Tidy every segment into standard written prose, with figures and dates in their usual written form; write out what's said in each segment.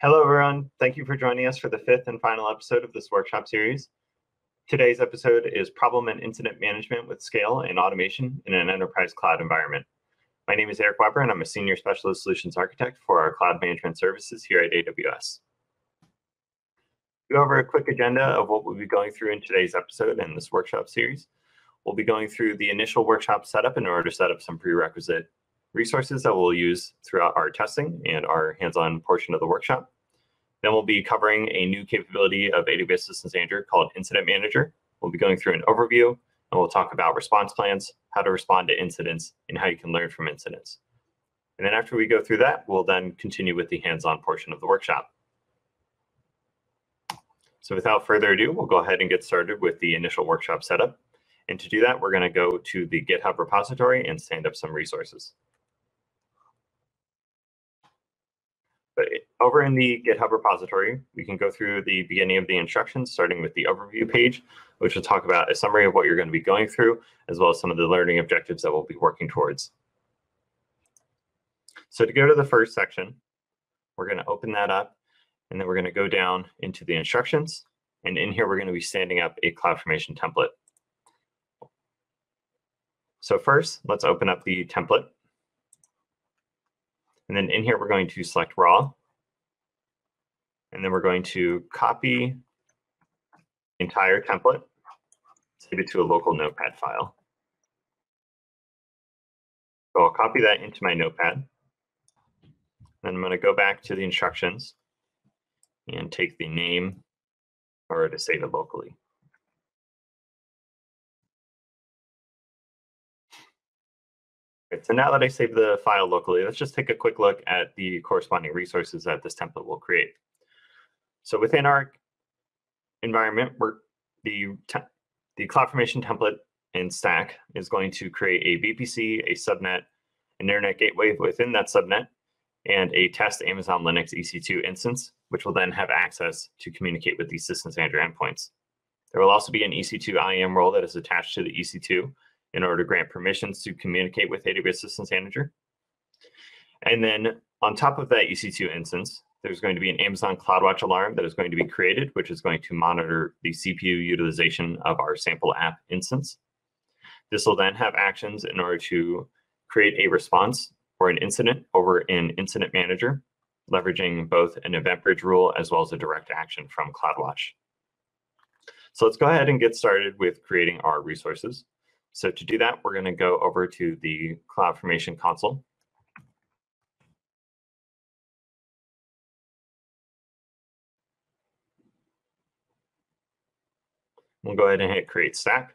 Hello, everyone. Thank you for joining us for the fifth and final episode of this workshop series. Today's episode is Problem and Incident Management with Scale and Automation in an Enterprise Cloud Environment. My name is Eric Weber, and I'm a Senior Specialist Solutions Architect for our Cloud Management Services here at AWS. Go over a quick agenda of what we'll be going through in today's episode and this workshop series. We'll be going through the initial workshop setup in order to set up some prerequisite resources that we'll use throughout our testing and our hands-on portion of the workshop. Then we'll be covering a new capability of AWS Systems Manager called Incident Manager. We'll be going through an overview, and we'll talk about response plans, how to respond to incidents, and how you can learn from incidents. And then after we go through that, we'll then continue with the hands-on portion of the workshop. So without further ado, we'll go ahead and get started with the initial workshop setup. And to do that, we're going to go to the GitHub repository and stand up some resources. But over in the GitHub repository, we can go through the beginning of the instructions, starting with the overview page, which will talk about a summary of what you're going to be going through, as well as some of the learning objectives that we'll be working towards. So to go to the first section, we're going to open that up, and then we're going to go down into the instructions. And in here, we're going to be standing up a CloudFormation template. So first, let's open up the template. And then in here, we're going to select raw. And then we're going to copy the entire template, save it to a local notepad file. So I'll copy that into my notepad. Then I'm going to go back to the instructions and take the name or to save it locally. Right, so now that I saved the file locally, let's just take a quick look at the corresponding resources that this template will create. So within our environment, the CloudFormation template and stack is going to create a VPC, a subnet, an internet gateway within that subnet, and a test Amazon Linux EC2 instance, which will then have access to communicate with these Systems Manager endpoints. There will also be an EC2 IAM role that is attached to the EC2 in order to grant permissions to communicate with AWS Systems Manager. And then on top of that EC2 instance, there's going to be an Amazon CloudWatch Alarm that is going to be created, which is going to monitor the CPU utilization of our sample app instance. This will then have actions in order to create a response or an incident over in Incident Manager, leveraging both an event bridge rule as well as a direct action from CloudWatch. So let's go ahead and get started with creating our resources. So to do that, we're going to go over to the CloudFormation console. We'll go ahead and hit Create Stack.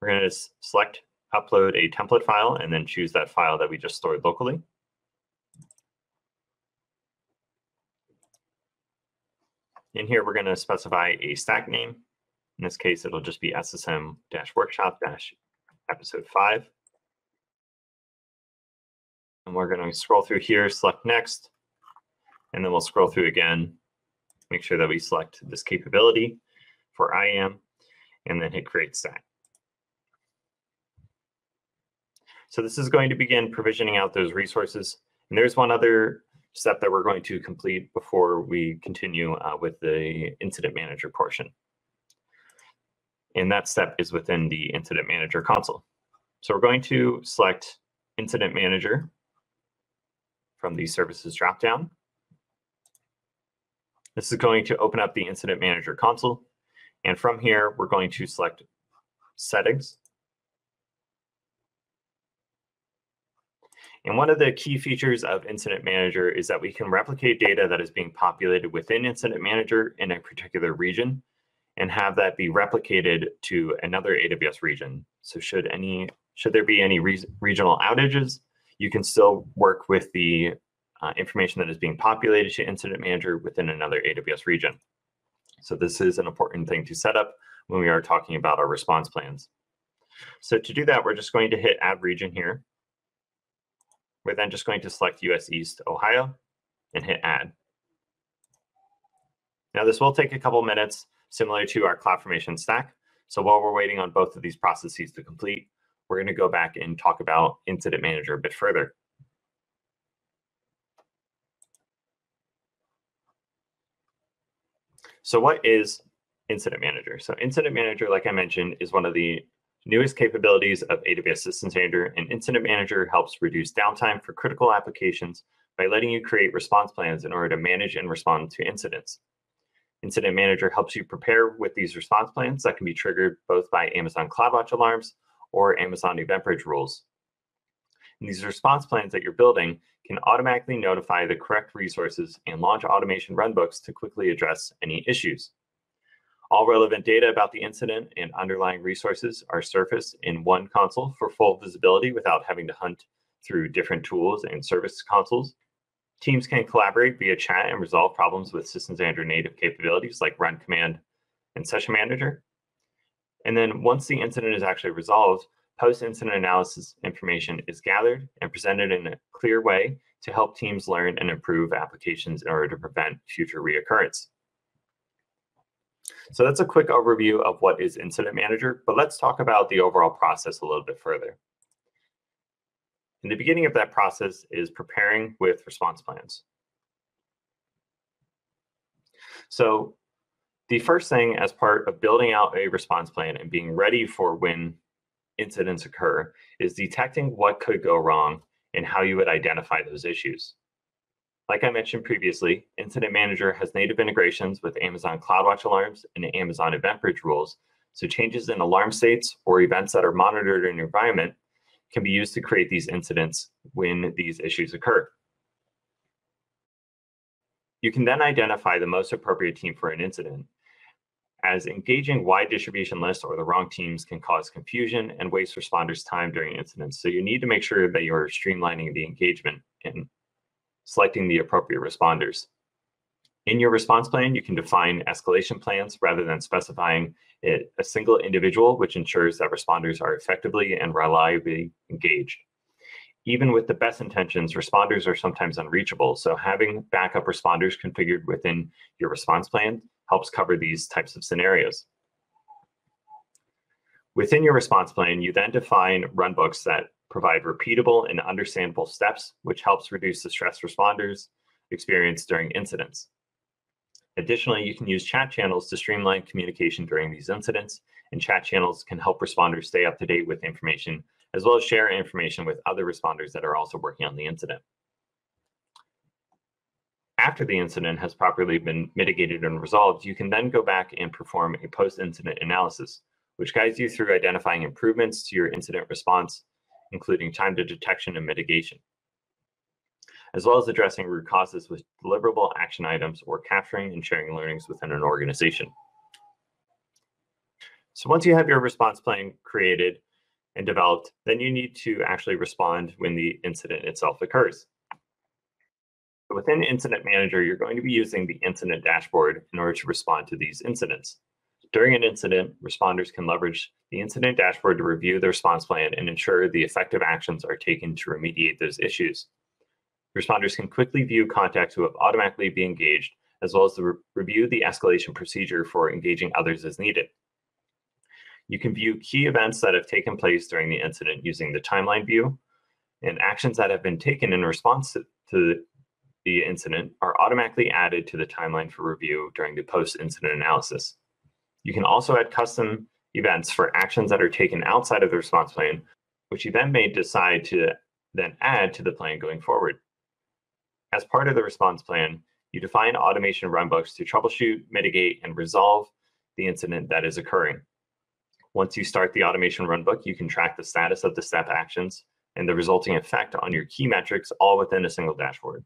We're going to select Upload a template file and then choose that file that we just stored locally. In here, we're going to specify a stack name. In this case, it'll just be SSM-workshop-episode 5. And we're going to scroll through here, select Next, and then we'll scroll through again, make sure that we select this capability for IAM, and then hit Create Stack. So this is going to begin provisioning out those resources. And there's one other step that we're going to complete before we continue with the Incident Manager portion. And that step is within the Incident Manager console. So we're going to select Incident Manager from the Services dropdown. This is going to open up the Incident Manager console. And from here, we're going to select Settings. And one of the key features of Incident Manager is that we can replicate data that is being populated within Incident Manager in a particular region and have that be replicated to another AWS region. So should there be any regional outages, you can still work with the information that is being populated to Incident Manager within another AWS region. So this is an important thing to set up when we are talking about our response plans. So to do that, we're just going to hit Add Region here. We're then just going to select US East Ohio and hit Add. Now this will take a couple minutes, similar to our CloudFormation stack. So while we're waiting on both of these processes to complete, we're going to go back and talk about Incident Manager a bit further. So what is Incident Manager? So Incident Manager, like I mentioned, is one of the newest capabilities of AWS Systems Manager, and Incident Manager helps reduce downtime for critical applications by letting you create response plans in order to manage and respond to incidents. Incident Manager helps you prepare with these response plans that can be triggered both by Amazon CloudWatch Alarms or Amazon EventBridge rules. And these response plans that you're building can automatically notify the correct resources and launch automation runbooks to quickly address any issues. All relevant data about the incident and underlying resources are surfaced in one console for full visibility without having to hunt through different tools and service consoles. Teams can collaborate via chat and resolve problems with Systems Manager native capabilities like Run Command and Session Manager. And then once the incident is actually resolved, post-incident analysis information is gathered and presented in a clear way to help teams learn and improve applications in order to prevent future reoccurrence. So that's a quick overview of what is Incident Manager, but let's talk about the overall process a little bit further. In the beginning of that process is preparing with response plans. So the first thing as part of building out a response plan and being ready for when incidents occur is detecting what could go wrong and how you would identify those issues. Like I mentioned previously, Incident Manager has native integrations with Amazon CloudWatch Alarms and Amazon EventBridge rules, so changes in alarm states or events that are monitored in your environment can be used to create these incidents when these issues occur. You can then identify the most appropriate team for an incident, as engaging wide distribution lists or the wrong teams can cause confusion and waste responders' time during incidents. So you need to make sure that you're streamlining the engagement and selecting the appropriate responders. In your response plan, you can define escalation plans rather than specifying a single individual, which ensures that responders are effectively and reliably engaged. Even with the best intentions, responders are sometimes unreachable, so having backup responders configured within your response plan helps cover these types of scenarios. Within your response plan, you then define runbooks that provide repeatable and understandable steps, which helps reduce the stress responders experience during incidents. Additionally, you can use chat channels to streamline communication during these incidents, and chat channels can help responders stay up to date with information, as well as share information with other responders that are also working on the incident. After the incident has properly been mitigated and resolved, you can then go back and perform a post-incident analysis, which guides you through identifying improvements to your incident response, including time to detection and mitigation, as well as addressing root causes with deliverable action items or capturing and sharing learnings within an organization. So once you have your response plan created and developed, then you need to actually respond when the incident itself occurs. Within Incident Manager, you're going to be using the incident dashboard in order to respond to these incidents. During an incident, responders can leverage the incident dashboard to review the response plan and ensure the effective actions are taken to remediate those issues. Responders can quickly view contacts who have automatically been engaged, as well as review the escalation procedure for engaging others as needed. You can view key events that have taken place during the incident using the timeline view, and actions that have been taken in response to the incident are automatically added to the timeline for review during the post-incident analysis. You can also add custom events for actions that are taken outside of the response plan, which you then may decide to then add to the plan going forward. As part of the response plan, you define automation runbooks to troubleshoot, mitigate, and resolve the incident that is occurring. Once you start the automation runbook, you can track the status of the step actions and the resulting effect on your key metrics all within a single dashboard.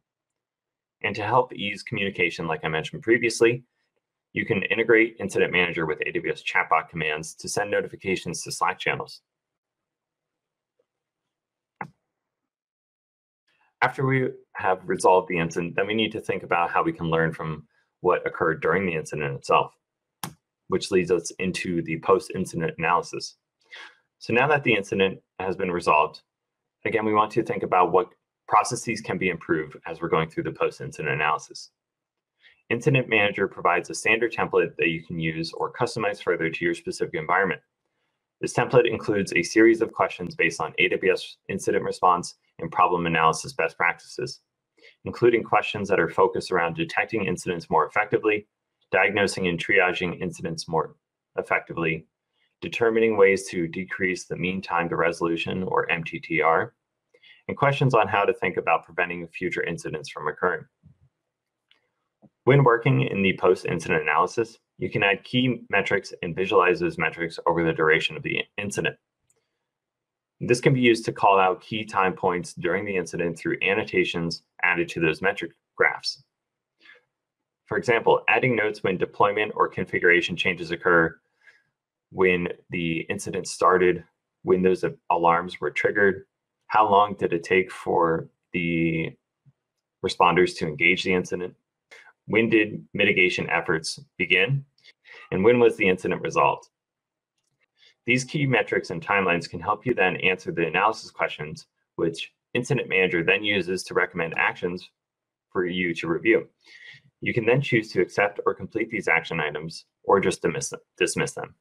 And to help ease communication, like I mentioned previously, you can integrate Incident Manager with AWS chatbot commands to send notifications to Slack channels. After we have resolved the incident, then we need to think about how we can learn from what occurred during the incident itself, which leads us into the post-incident analysis. So now that the incident has been resolved, again, we want to think about what processes can be improved as we're going through the post-incident analysis. Incident Manager provides a standard template that you can use or customize further to your specific environment. This template includes a series of questions based on AWS incident response and problem analysis best practices, including questions that are focused around detecting incidents more effectively, diagnosing and triaging incidents more effectively, determining ways to decrease the mean time to resolution, or MTTR, and questions on how to think about preventing future incidents from occurring. When working in the post-incident analysis, you can add key metrics and visualize those metrics over the duration of the incident. This can be used to call out key time points during the incident through annotations added to those metric graphs. For example, adding notes when deployment or configuration changes occur, when the incident started, when those alarms were triggered, how long did it take for the responders to engage the incident, when did mitigation efforts begin, and when was the incident resolved. These key metrics and timelines can help you then answer the analysis questions, which Incident Manager then uses to recommend actions for you to review. You can then choose to accept or complete these action items, or just dismiss them.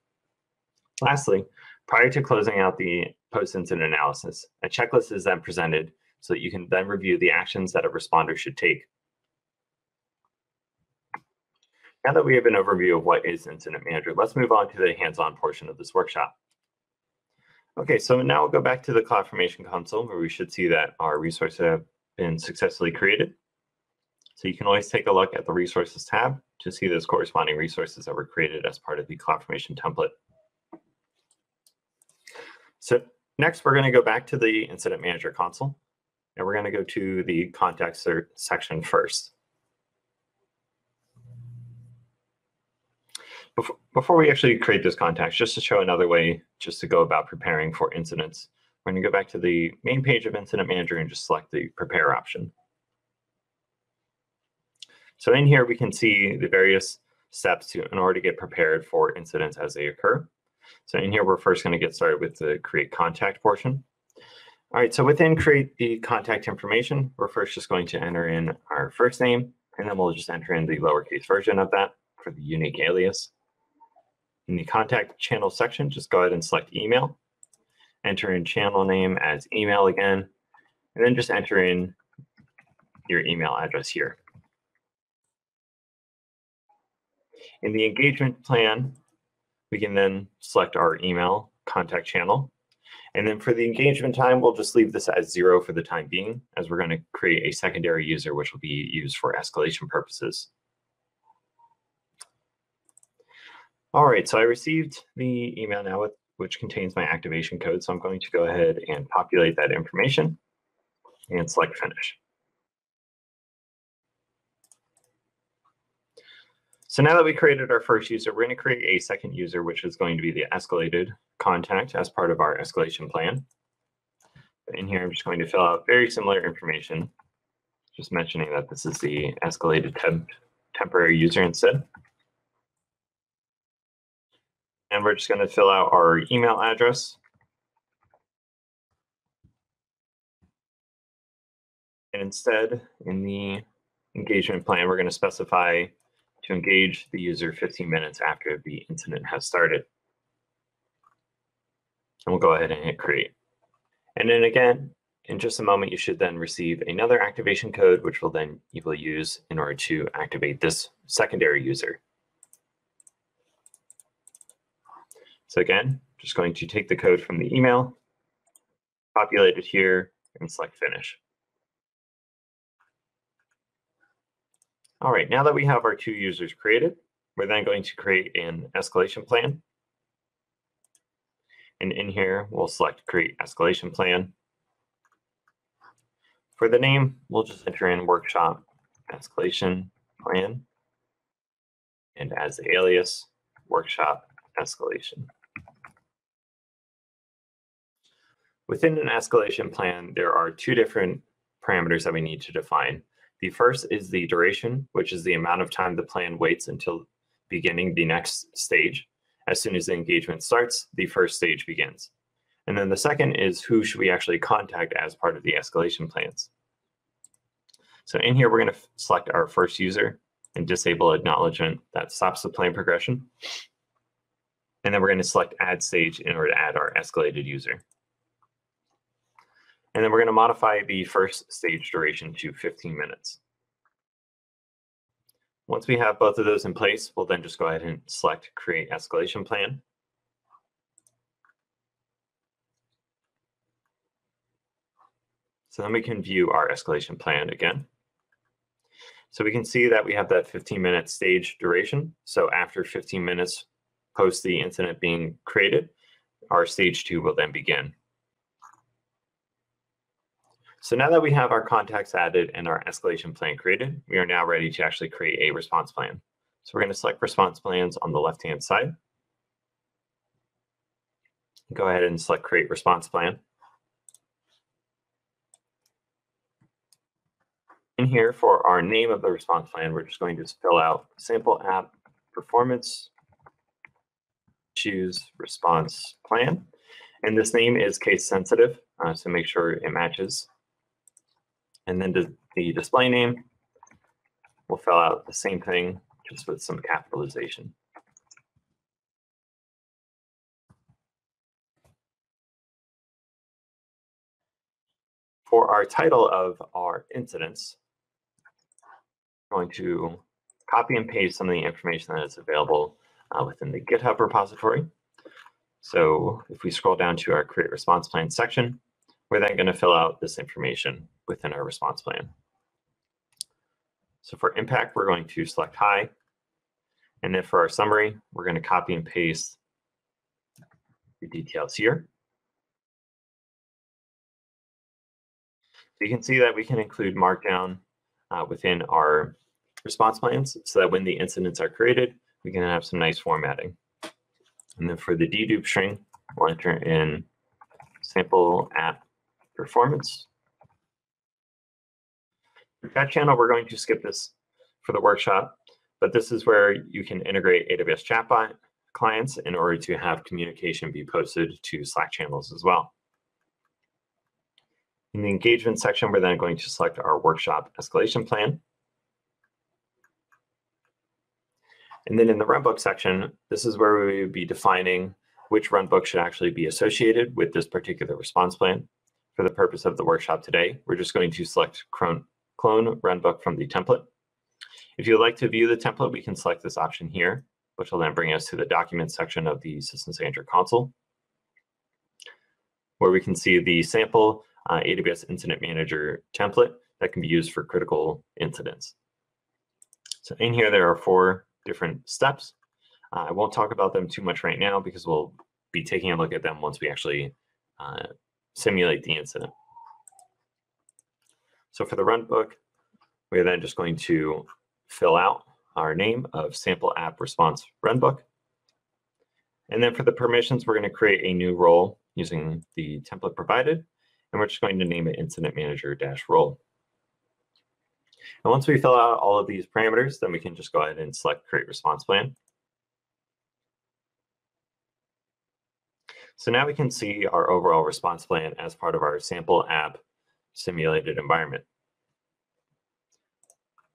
Lastly, prior to closing out the post-incident analysis, a checklist is then presented so that you can then review the actions that a responder should take. Now that we have an overview of what is Incident Manager, let's move on to the hands-on portion of this workshop. Okay, so now we'll go back to the CloudFormation console, where we should see that our resources have been successfully created. So you can always take a look at the Resources tab to see those corresponding resources that were created as part of the CloudFormation template. So next, we're going to go back to the Incident Manager console, and we're going to go to the Contact section first. Before we actually create this context, just to show another way just to go about preparing for incidents, we're going to go back to the main page of Incident Manager and just select the Prepare option. So in here, we can see the various steps in order to get prepared for incidents as they occur. So in here, we're first going to get started with the Create Contact portion. All right, so within Create the Contact information, we're first just going to enter in our first name, and then we'll just enter in the lowercase version of that for the unique alias. In the contact channel section, just go ahead and select email, enter in channel name as email again, and then just enter in your email address here. In the engagement plan, we can then select our email contact channel. And then for the engagement time, we'll just leave this as 0 for the time being, as we're going to create a secondary user, which will be used for escalation purposes. All right, so I received the email now, which contains my activation code. So I'm going to go ahead and populate that information and select Finish. So now that we created our first user, we're going to create a second user, which is going to be the escalated contact as part of our escalation plan. In here, I'm just going to fill out very similar information, just mentioning that this is the escalated temporary user instead. And we're just going to fill out our email address. And instead, in the engagement plan, we're going to specify to engage the user 15 minutes after the incident has started. And we'll go ahead and hit create. And then again, in just a moment, you should then receive another activation code, which you will use in order to activate this secondary user. So again, just going to take the code from the email, populate it here, and select Finish. All right, now that we have our 2 users created, we're then going to create an escalation plan. And in here, we'll select Create Escalation Plan. For the name, we'll just enter in Workshop Escalation Plan. And as the alias, Workshop Escalation. Within an escalation plan, there are 2 different parameters that we need to define. The first is the duration, which is the amount of time the plan waits until beginning the next stage. As soon as the engagement starts, the first stage begins. And then the second is who should we actually contact as part of the escalation plans. So in here, we're going to select our first user and disable acknowledgement that stops the plan progression. And then we're going to select Add Stage in order to add our escalated user. And then we're going to modify the first stage duration to 15 minutes. Once we have both of those in place, we'll then just go ahead and select Create Escalation Plan. So then we can view our escalation plan again. So we can see that we have that 15-minute stage duration. So after 15 minutes post the incident being created, our stage 2 will then begin. So now that we have our contacts added and our escalation plan created, we are now ready to actually create a response plan. So we're going to select response plans on the left-hand side. Go ahead and select Create Response Plan. In here, for our name of the response plan, we're just going to fill out sample app performance, choose response plan. And this name is case sensitive, so make sure it matches. And then the display name, we'll fill out the same thing, just with some capitalization. For our title of our incidents, we're going to copy and paste some of the information that is available within the GitHub repository. So if we scroll down to our Create Response Plan section, we're then going to fill out this information within our response plan. So for impact, we're going to select high. And then for our summary, we're going to copy and paste the details here. So you can see that we can include Markdown within our response plans so that when the incidents are created, we can have some nice formatting. And then for the dedupe string, we'll enter in sample app performance. For chat channel, we're going to skip this for the workshop, but this is where you can integrate AWS chatbot clients in order to have communication be posted to Slack channels as well. In the engagement section, we're then going to select our workshop escalation plan. And then in the runbook section, this is where we would be defining which runbook should actually be associated with this particular response plan. For the purpose of the workshop today, we're just going to select clone runbook from the template. If you'd like to view the template, we can select this option here, which will then bring us to the documents section of the Systems Manager console, where we can see the sample AWS Incident Manager template that can be used for critical incidents. So in here, there are 4 different steps. I won't talk about them too much right now because we'll be taking a look at them once we actually simulate the incident. So for the runbook, we're then just going to fill out our name of sample app response runbook. And then for the permissions, we're going to create a new role using the template provided. And we're just going to name it Incident Manager-role. And once we fill out all of these parameters, then we can just go ahead and select Create Response Plan. So now we can see our overall response plan as part of our sample app simulated environment.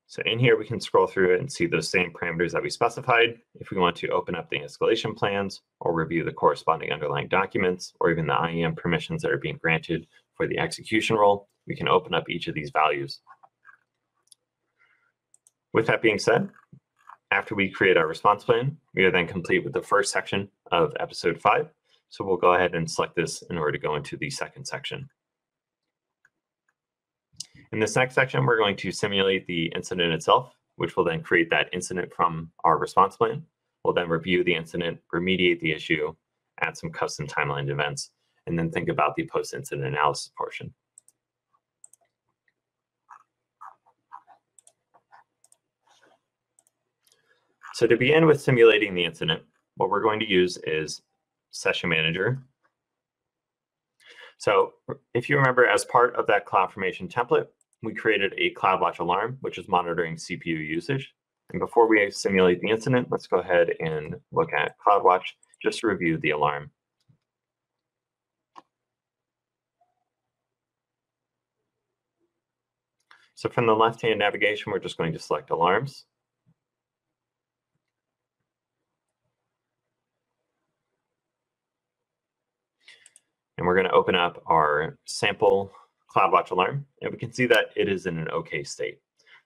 So in here, we can scroll through it and see those same parameters that we specified. If we want to open up the escalation plans or review the corresponding underlying documents, or even the IAM permissions that are being granted for the execution role, we can open up each of these values. With that being said, after we create our response plan, we are then complete with the first section of episode 5. So we'll go ahead and select this in order to go into the second section. In this next section, we're going to simulate the incident itself, which will then create that incident from our response plan. We'll then review the incident, remediate the issue, add some custom timeline events, and then think about the post-incident analysis portion. So to begin with simulating the incident, what we're going to use is Session Manager. So if you remember, as part of that CloudFormation template, we created a CloudWatch Alarm, which is monitoring CPU usage. And before we simulate the incident, let's go ahead and look at CloudWatch just to review the alarm. So from the left-hand navigation, we're just going to select Alarms. open up our sample CloudWatch Alarm, and we can see that it is in an okay state.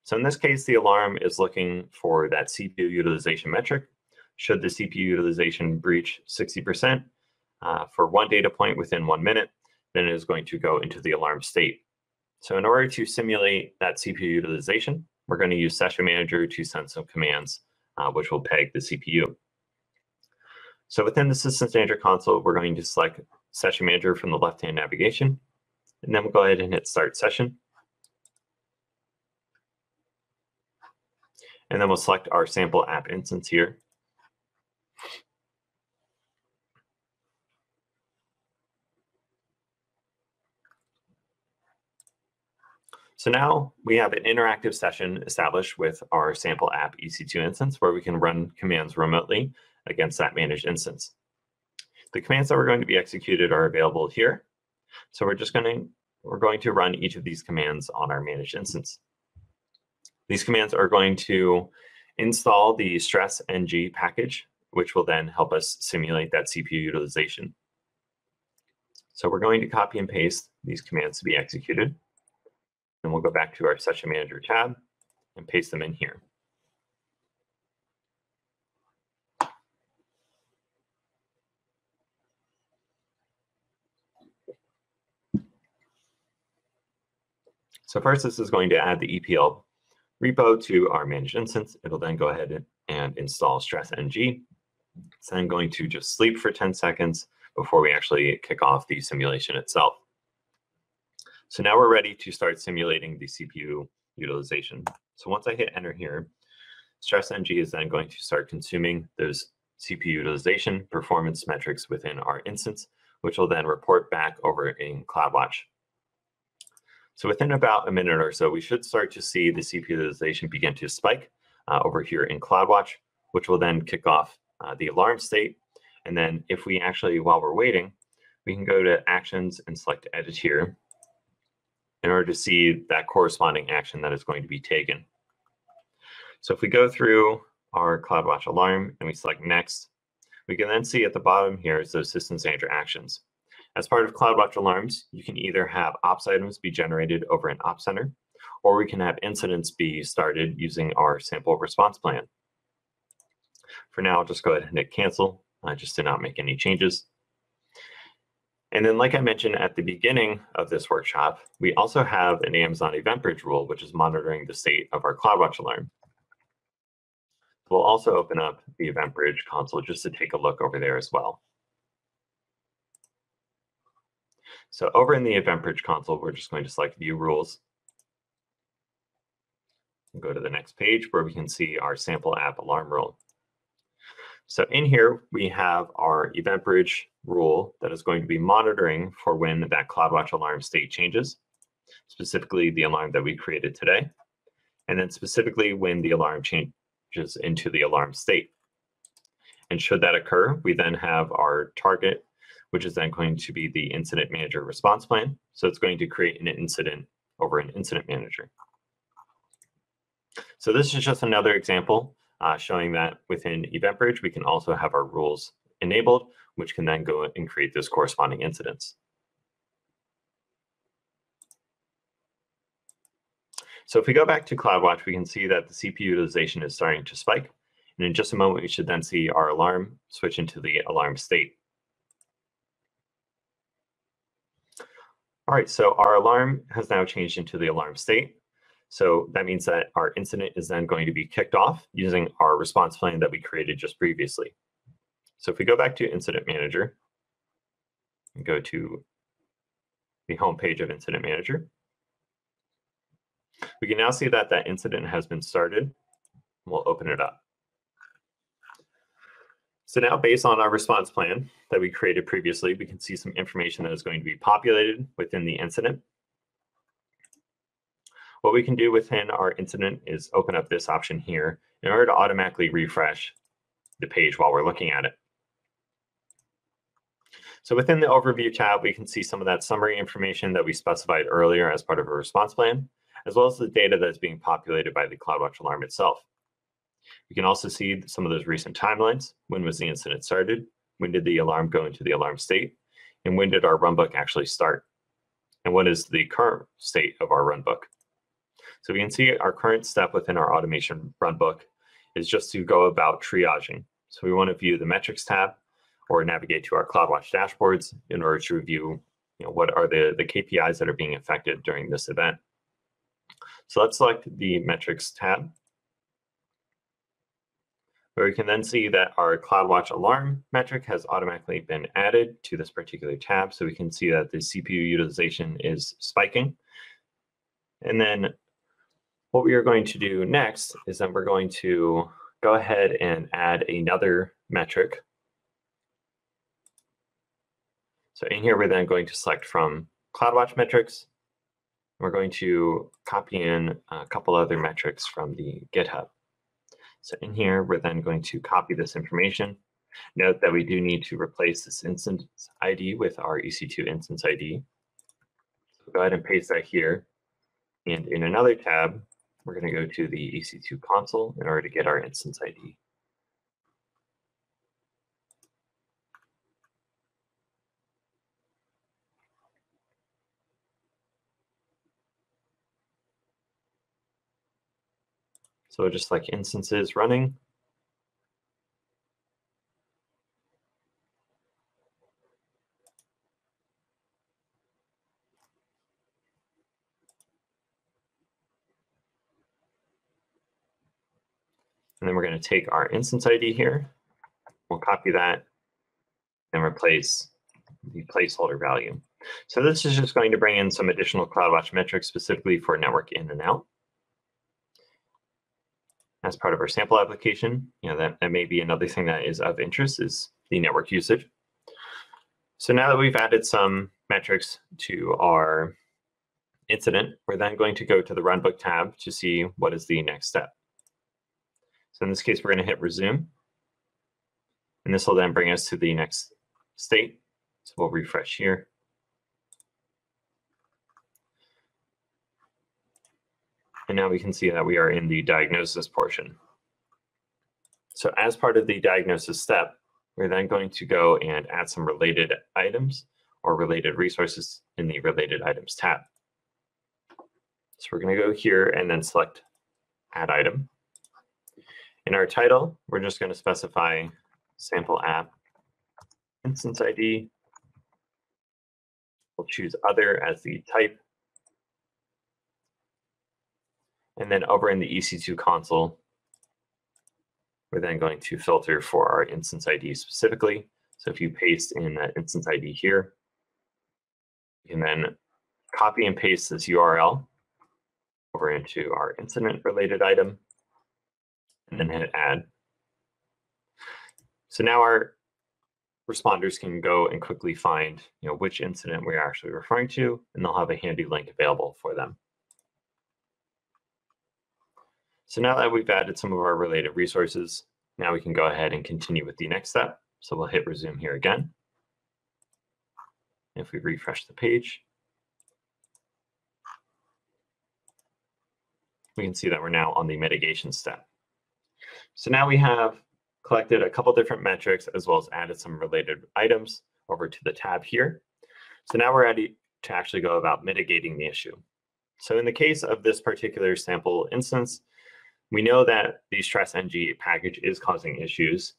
So in this case, the alarm is looking for that CPU utilization metric. Should the CPU utilization breach 60% for one data point within 1 minute, then it is going to go into the alarm state. So in order to simulate that CPU utilization, we're going to use Session Manager to send some commands, which will peg the CPU. So within the Systems Manager console, we're going to select Session Manager from the left-hand navigation, and then we'll go ahead and hit Start Session. And then we'll select our sample app instance here. So now we have an interactive session established with our sample app EC2 instance where we can run commands remotely against that managed instance. The commands that we're going to be executed are available here. So we're going to run each of these commands on our managed instance. These commands are going to install the stress-ng package, which will then help us simulate that CPU utilization. So we're going to copy and paste these commands to be executed. And we'll go back to our Session Manager tab and paste them in here. So first, this is going to add the EPL repo to our managed instance. It'll then go ahead and install stress-ng. It's then going to just sleep for 10 seconds before we actually kick off the simulation itself. So now we're ready to start simulating the CPU utilization. So once I hit enter here, stress-ng is then going to start consuming those CPU utilization performance metrics within our instance, which will then report back over in CloudWatch. So within about a minute or so, we should start to see the CPU utilization begin to spike over here in CloudWatch, which will then kick off the alarm state. And then if we actually, while we're waiting, we can go to Actions and select Edit here in order to see that corresponding action that is going to be taken. So if we go through our CloudWatch Alarm and we select Next, we can then see at the bottom here is those Systems Manager actions. As part of CloudWatch Alarms, you can either have ops items be generated over an Ops Center, or we can have incidents be started using our sample response plan. For now, I'll just go ahead and hit Cancel, just to not make any changes. And then, like I mentioned at the beginning of this workshop, we also have an Amazon Event Bridge rule, which is monitoring the state of our CloudWatch Alarm. We'll also open up the Event Bridge console just to take a look over there as well. So over in the Event Bridge console, we're just going to select View Rules. And go to the next page where we can see our sample app alarm rule. So in here, we have our Event Bridge rule that is going to be monitoring for when that CloudWatch alarm state changes, specifically the alarm that we created today, and then specifically when the alarm changes into the alarm state. And should that occur, we then have our target, which is then going to be the Incident Manager response plan. So it's going to create an incident over an Incident Manager. So this is just another example showing that within Event Bridge, we can also have our rules enabled, which can then go and create those corresponding incidents. So if we go back to CloudWatch, we can see that the CPU utilization is starting to spike. And in just a moment, we should then see our alarm switch into the alarm state. All right, so our alarm has now changed into the alarm state. So that means that our incident is then going to be kicked off using our response plan that we created just previously. So if we go back to Incident Manager and go to the home page of Incident Manager, we can now see that that incident has been started. We'll open it up. So now, based on our response plan that we created previously, we can see some information that is going to be populated within the incident. What we can do within our incident is open up this option here in order to automatically refresh the page while we're looking at it. So within the Overview tab, we can see some of that summary information that we specified earlier as part of a response plan, as well as the data that is being populated by the CloudWatch Alarm itself. We can also see some of those recent timelines. When was the incident started? When did the alarm go into the alarm state? and when did our runbook actually start? And what is the current state of our runbook? So we can see our current step within our automation runbook is just to go about triaging. So we want to view the metrics tab or navigate to our CloudWatch dashboards in order to review what are the KPIs that are being affected during this event. So let's select the metrics tab, where we can then see that our CloudWatch Alarm metric has automatically been added to this particular tab. So we can see that the CPU utilization is spiking. And then what we are going to do next is that we're going to go ahead and add another metric. So in here, we're then going to select from CloudWatch metrics. We're going to copy in a couple other metrics from the GitHub. So in here, we're then going to copy this information. Note that we do need to replace this instance ID with our EC2 instance ID. So go ahead and paste that here. And in another tab, we're going to go to the EC2 Console in order to get our instance ID. So just like instances running. And then we're going to take our instance ID here. We'll copy that and replace the placeholder value. So this is just going to bring in some additional CloudWatch metrics specifically for network in and out. As part of our sample application, that may be another thing that is of interest is the network usage. So now that we've added some metrics to our incident, we're then going to go to the runbook tab to see what is the next step. So in this case, we're going to hit resume. And this will then bring us to the next state. So we'll refresh here. And now we can see that we are in the diagnosis portion. So as part of the diagnosis step, we're then going to go and add some related items or related resources in the related items tab. So we're going to go here and then select add item. In our title, we're just going to specify sample app instance ID. We'll choose other as the type. And then over in the EC2 console, we're then going to filter for our instance ID specifically. So if you paste in that instance ID here, you can then copy and paste this URL over into our incident related item and then hit add. So now our responders can go and quickly find which incident we're actually referring to, and they'll have a handy link available for them. So now that we've added some of our related resources, now we can go ahead and continue with the next step. So we'll hit resume here again. If we refresh the page, we can see that we're now on the mitigation step. So now we have collected a couple different metrics as well as added some related items over to the tab here. So now we're ready to actually go about mitigating the issue. So in the case of this particular sample instance, we know that the stress-ng package is causing issues.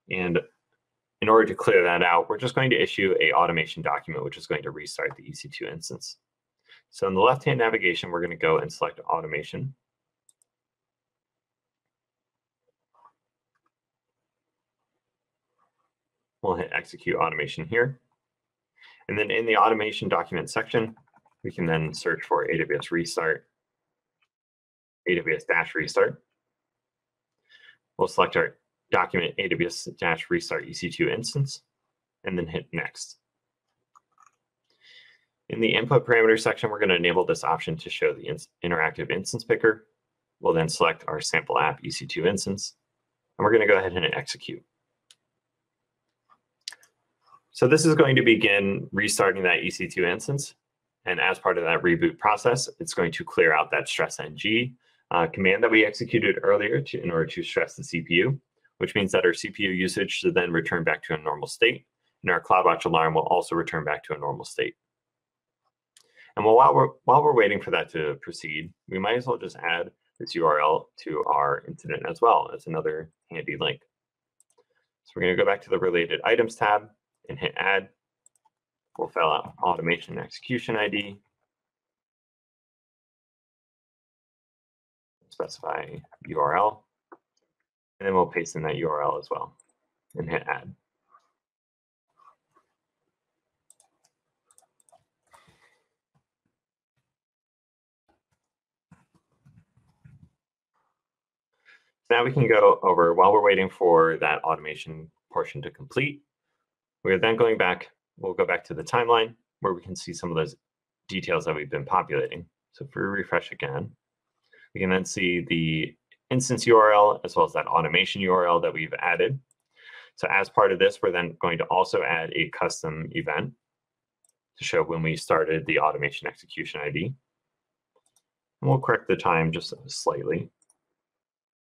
And in order to clear that out, we're just going to issue an automation document, which is going to restart the EC2 instance. So in the left-hand navigation, we're going to go and select automation. We'll hit execute automation here. And then in the automation document section, we can then search for AWS restart, AWS-restart. We'll select our document AWS-restart EC2 instance, and then hit next. In the input parameter section, we're going to enable this option to show the interactive instance picker. We'll then select our sample app EC2 instance, and we're going to go ahead and hit execute. So this is going to begin restarting that EC2 instance. And as part of that reboot process, it's going to clear out that stress-ng command that we executed earlier in order to stress the CPU, which means that our CPU usage should then return back to a normal state. and our CloudWatch alarm will also return back to a normal state. And while we're waiting for that to proceed, we might as well just add this URL to our incident as well as another handy link. So we're going to go back to the related items tab and hit add. We'll fill out automation execution ID, specify URL, and then we'll paste in that URL as well and hit add. Now we can go over, while we're waiting for that automation portion to complete, we're then going back, we'll go back to the timeline where we can see some of those details that we've been populating. So if we refresh again, we can then see the instance URL as well as that automation URL that we've added. So as part of this, we're then going to also add a custom event to show when we started the automation execution ID. And we'll correct the time just slightly.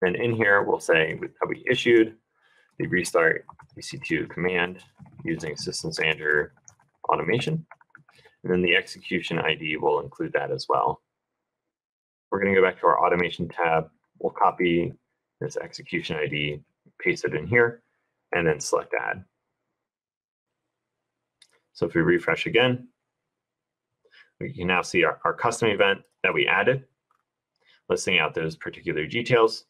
And in here, we'll say that we issued the restart EC2 command using Systems Manager automation. And then the execution ID will include that as well. We're going to go back to our automation tab. We'll copy this execution ID, paste it in here, and then select add. So if we refresh again, we can now see our custom event that we added, listing out those particular details.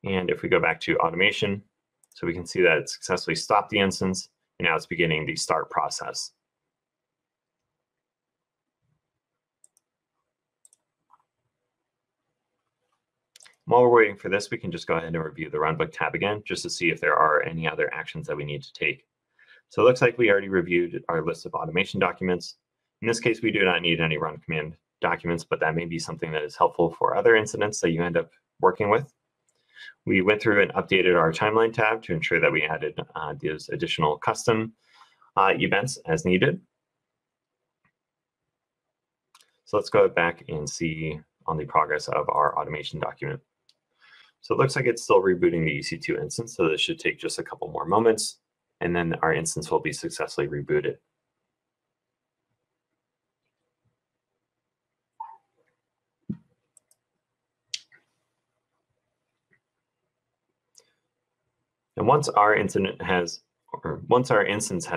And if we go back to automation, so we can see that it successfully stopped the instance, and now it's beginning the start process. While we're waiting for this, we can just go ahead and review the runbook tab again, just to see if there are any other actions that we need to take. So it looks like we already reviewed our list of automation documents. In this case, we do not need any run command documents, but that may be something that is helpful for other incidents that you end up working with. We went through and updated our timeline tab to ensure that we added those additional custom events as needed. So let's go back and see on the progress of our automation document. So it looks like it's still rebooting the EC2 instance, so this should take just a couple more moments, and then our instance will be successfully rebooted. And once our instance has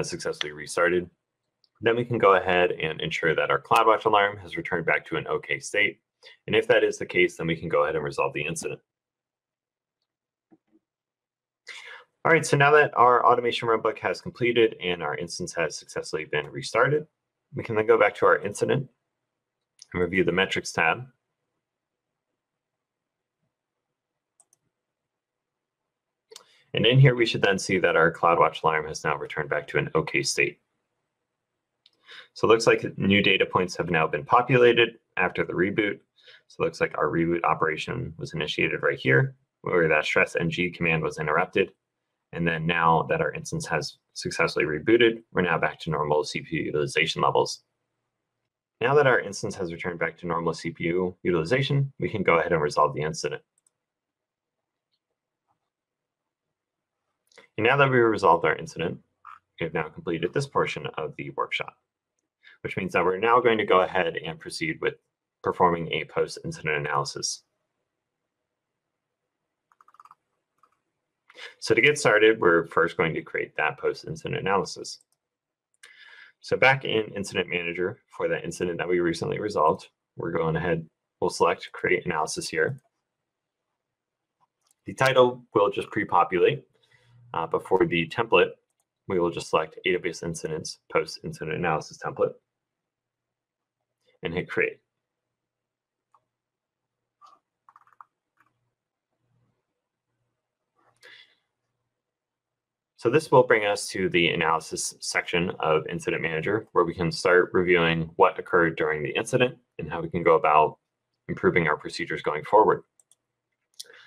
successfully restarted, then we can go ahead and ensure that our CloudWatch alarm has returned back to an OK state. And if that is the case, then we can go ahead and resolve the incident. All right, so now that our automation runbook has completed and our instance has successfully been restarted, we can then go back to our incident and review the metrics tab. And in here, we should then see that our CloudWatch alarm has now returned back to an OK state. So it looks like new data points have now been populated after the reboot. So it looks like our reboot operation was initiated right here, where that stress ng command was interrupted. And then now that our instance has successfully rebooted, we're now back to normal CPU utilization levels. Now that our instance has returned back to normal CPU utilization, we can go ahead and resolve the incident. And now that we've resolved our incident, we have now completed this portion of the workshop, which means that we're now going to go ahead and proceed with performing a post-incident analysis. So to get started, we're first going to create that post-incident analysis. So back in Incident Manager, for that incident that we recently resolved, we're going ahead, we'll select Create Analysis here. The title will just pre-populate. But for the template, we will just select AWS Incidents Post-Incident Analysis Template and hit Create. So this will bring us to the analysis section of Incident Manager, where we can start reviewing what occurred during the incident and how we can go about improving our procedures going forward.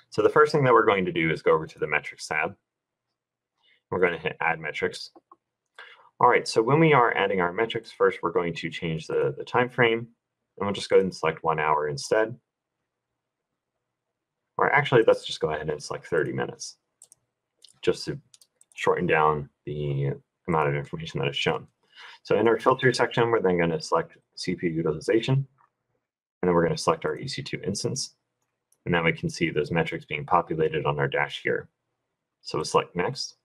So the first thing that we're going to do is go over to the Metrics tab. We're going to hit Add Metrics. All right, so when we are adding our metrics, first we're going to change the time frame, and we'll just go ahead and select 1 hour instead. Or actually, let's just go ahead and select 30 minutes, just to shorten down the amount of information that is shown. So in our filter section, we're then going to select CPU utilization, and then we're going to select our EC2 instance. And then we can see those metrics being populated on our dash here. So we'll select next.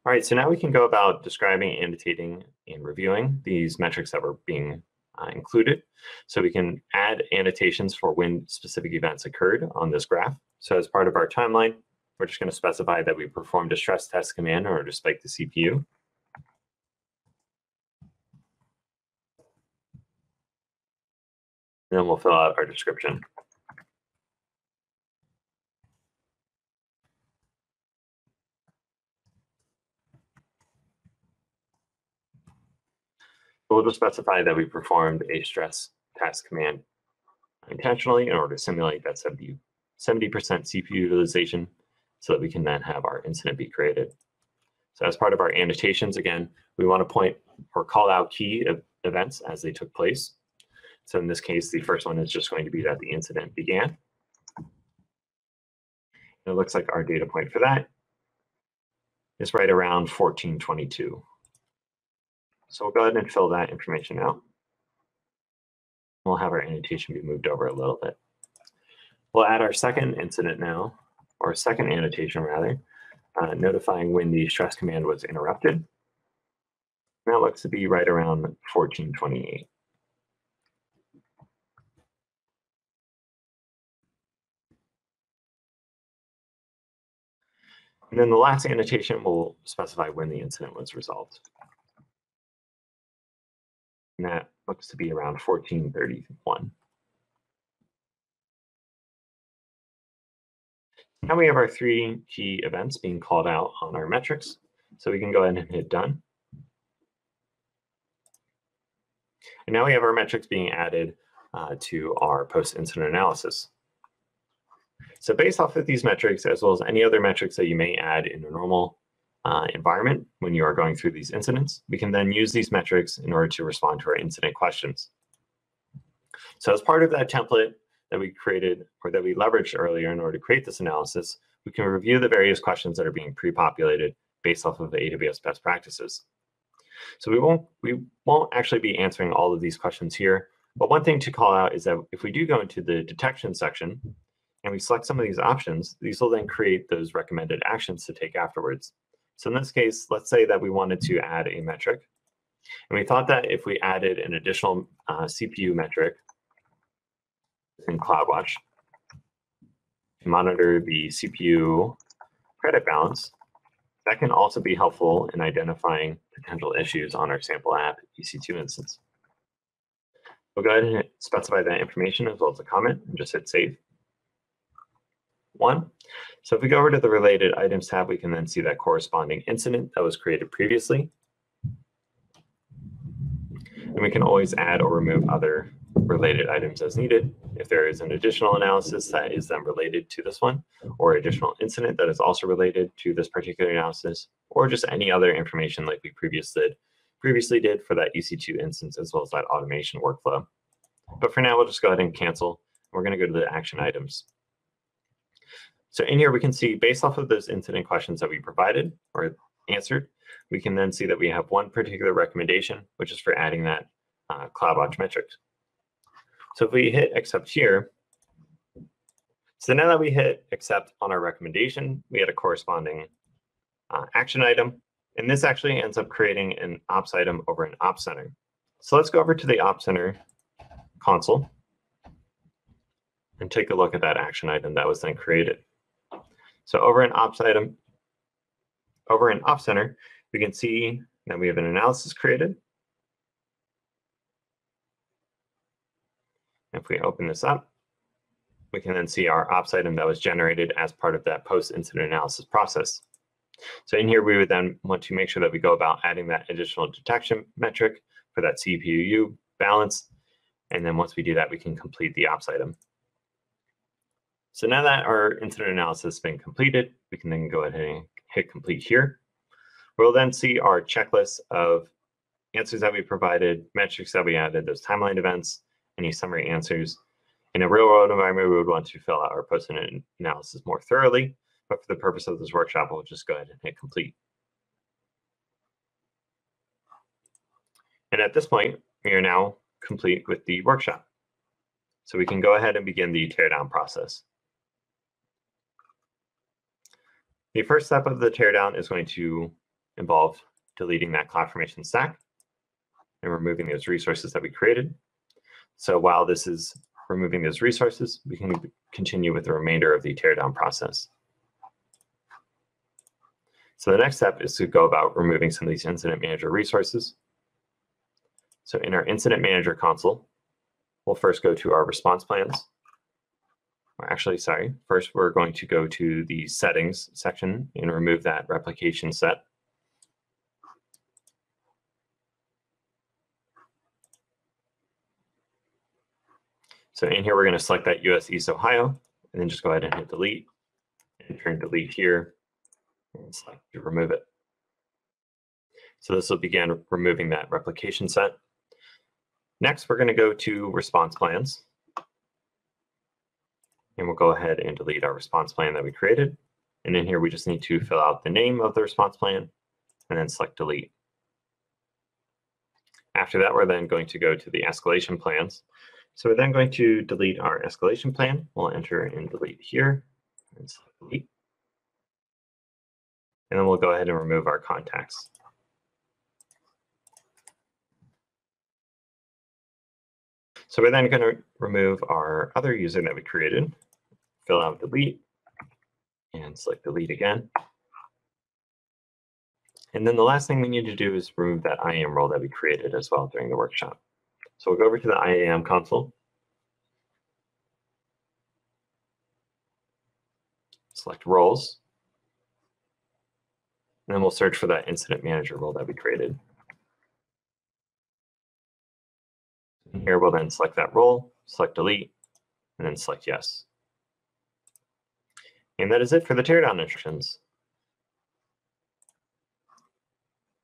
All right, so now we can go about describing, annotating, and reviewing these metrics that were being included. So we can add annotations for when specific events occurred on this graph. So as part of our timeline, we're just going to specify that we performed a stress test command in order to spike the CPU. And then we'll fill out our description. We'll just specify that we performed a stress test command intentionally in order to simulate that 70% CPU utilization so that we can then have our incident be created. So as part of our annotations, again, we want to point or call out key events as they took place. So in this case, the first one is just going to be that the incident began. And it looks like our data point for that is right around 1422. So we'll go ahead and fill that information out. We'll have our annotation be moved over a little bit. We'll add our second incident now, or second annotation rather, notifying when the stress command was interrupted. And that looks to be right around 1428. And then the last annotation will specify when the incident was resolved. And that looks to be around 1431. Now we have our three key events being called out on our metrics. So we can go ahead and hit done. And now we have our metrics being added to our post-incident analysis. So based off of these metrics, as well as any other metrics that you may add in a normal environment when you are going through these incidents, we can then use these metrics in order to respond to our incident questions. So as part of that template that we created or that we leveraged earlier in order to create this analysis, we can review the various questions that are being pre-populated based off of the AWS best practices. So we won't actually be answering all of these questions here, but one thing to call out is that if we do go into the detection section and we select some of these options, these will then create those recommended actions to take afterwards. So in this case, let's say that we wanted to add a metric, and we thought that if we added an additional CPU metric in CloudWatch to monitor the CPU credit balance, that can also be helpful in identifying potential issues on our sample app EC2 instance. We'll go ahead and specify that information as well as a comment and just hit save. So if we go over to the related items tab, we can then see that corresponding incident that was created previously. And we can always add or remove other related items as needed. If there is an additional analysis that is then related to this one, or additional incident that is also related to this particular analysis, or just any other information like we previously did for that EC2 instance, as well as that automation workflow. But for now, we'll just go ahead and cancel. We're going to go to the action items. So in here, we can see based off of those incident questions that we provided or answered, we can then see that we have one particular recommendation, which is for adding that CloudWatch metric. So if we hit accept here, so now that we hit accept on our recommendation, we had a corresponding action item, and this actually ends up creating an ops item over in Ops Center. So let's go over to the Ops Center console and take a look at that action item that was then created. So over in Ops Center, we can see that we have an analysis created. If we open this up, we can then see our ops item that was generated as part of that post-incident analysis process. So in here, we would then want to make sure that we go about adding that additional detection metric for that CPU balance. And then once we do that, we can complete the ops item. So now that our incident analysis has been completed, we can then go ahead and hit complete here. We'll then see our checklist of answers that we provided, metrics that we added, those timeline events, any summary answers. In a real-world environment, we would want to fill out our post-incident analysis more thoroughly, but for the purpose of this workshop, we'll just go ahead and hit complete. And at this point, we are now complete with the workshop. So we can go ahead and begin the teardown process. The first step of the teardown is going to involve deleting that CloudFormation stack and removing those resources that we created. So while this is removing those resources, we can continue with the remainder of the teardown process. So the next step is to go about removing some of these Incident Manager resources. So in our Incident Manager console, we'll first go to our response plans. Or actually, sorry, first we're going to go to the settings section and remove that replication set. So in here, we're going to select that US East Ohio, and then just go ahead and hit delete, and turn delete here, and select to remove it. So this will begin removing that replication set. Next, we're going to go to response plans. And we'll go ahead and delete our response plan that we created. And in here, we just need to fill out the name of the response plan and then select delete. After that, we're then going to go to the escalation plans. So we're then going to delete our escalation plan. We'll enter in delete here and select delete. And then we'll go ahead and remove our contacts. So we're then going to remove our other user that we created, fill out delete, and select delete again. And then the last thing we need to do is remove that IAM role that we created as well during the workshop. So we'll go over to the IAM console, select roles, and then we'll search for that Incident Manager role that we created. Here we'll then select that role, select delete, and then select yes. And that is it for the teardown instructions.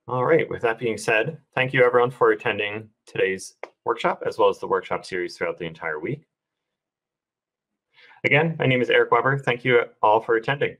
All right, with that being said, thank you everyone for attending today's workshop, as well as the workshop series throughout the entire week. Again, my name is Eric Weber. Thank you all for attending.